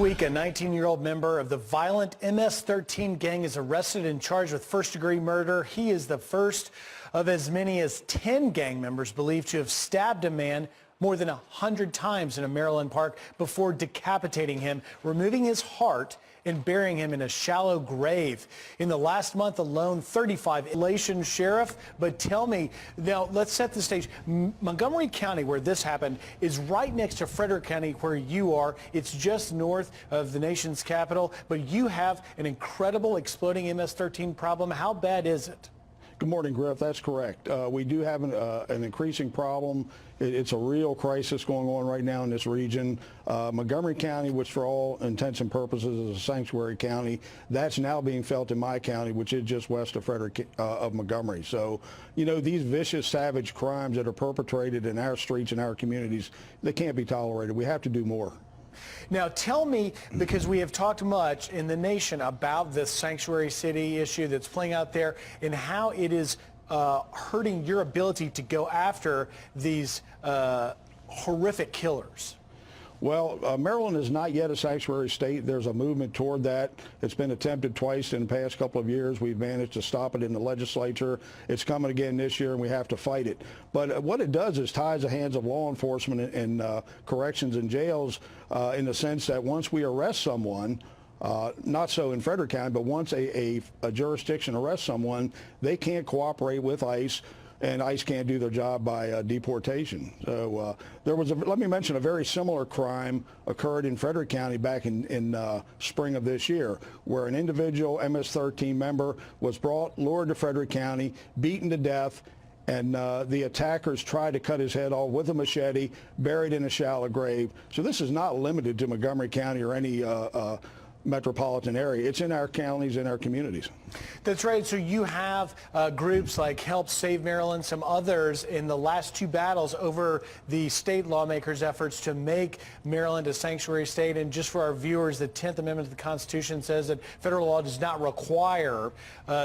week, a 19-year-old member of the violent ms-13 gang is arrested and charged with first-degree murder. He is the first of as many as 10 gang members believed to have stabbed a man more than 100 times in a Maryland park before decapitating him, removing his heart and burying him in a shallow grave. In the last month alone, 35 elation sheriff. But tell me, now let's set the stage. Montgomery County, where this happened, is right next to Frederick County, where you are. It's just north of the nation's capital, but you have an incredible exploding ms-13 problem. How bad is it? Good morning, Griff. That's correct. We do have an increasing problem. It's a real crisis going on right now in this region. Montgomery County, which for all intents and purposes is a sanctuary county, that's now being felt in my county, which is just west of Frederick, of Montgomery. So, you know, these vicious, savage crimes that are perpetrated in our streets and our communities, they can't be tolerated. We have to do more. Now tell me, because we have talked much in the nation about this sanctuary city issue that's playing out there and how it is hurting your ability to go after these horrific killers. Well, Maryland is not yet a sanctuary state. There's a movement toward that. It's been attempted twice in the past couple of years. We've managed to stop it in the legislature. It's coming again this year, and we have to fight it. But what it does is ties the hands of law enforcement and corrections and jails in the sense that once we arrest someone, not so in Frederick County, but once a jurisdiction arrests someone, they can't cooperate with ICE, and ICE can't do their job by deportation. So let me mention a very similar crime occurred in Frederick County back in spring of this year, where an individual ms-13 member was lured to Frederick County, beaten to death, and the attackers tried to cut his head off with a machete, buried in a shallow grave. So this is not limited to Montgomery County or any metropolitan area. It's in our counties, in our communities. That's right. So you have groups like Help Save Maryland, some others in the last two battles over the state lawmakers' efforts to make Maryland a sanctuary state. And just for our viewers, the 10th Amendment to the Constitution says that federal law does not require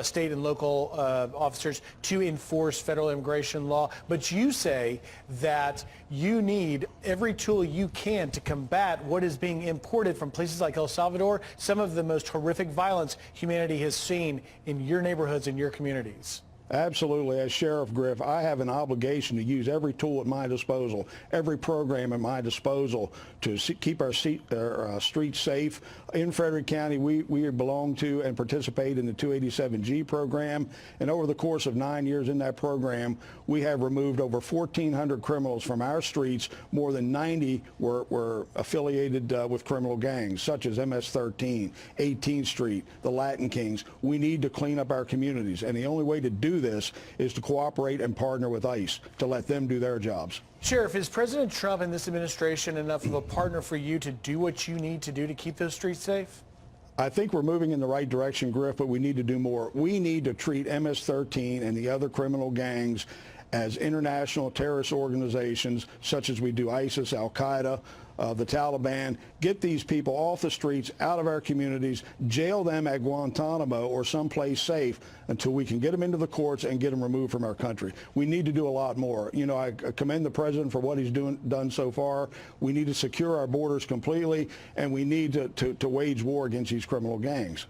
state and local officers to enforce federal immigration law. But you say that you need every tool you can to combat what is being imported from places like El Salvador, some of the most horrific violence humanity has seen in your neighborhoods and your communities. Absolutely. As Sheriff Griff, I have an obligation to use every tool at my disposal, every program at my disposal to keep our streets safe. In Frederick County, we belong to and participate in the 287G program, and over the course of 9 years in that program, we have removed over 1,400 criminals from our streets. More than 90 were affiliated with criminal gangs, such as ms-13, 18th Street, the Latin Kings. We need to clean up our communities, and the only way to do this is to cooperate and partner with ICE to let them do their jobs. Sheriff, is President Trump and this administration enough of a partner for you to do what you need to do to keep those streets safe? I think we're moving in the right direction, Griff, but we need to do more. We need to treat ms-13 and the other criminal gangs as international terrorist organizations, such as we do ISIS, Al-Qaeda, the Taliban. Get these people off the streets, out of our communities, jail them at Guantanamo or someplace safe until we can get them into the courts and get them removed from our country. We need to do a lot more. You know, I commend the president for what he's done so far. We need to secure our borders completely, and we need to wage war against these criminal gangs.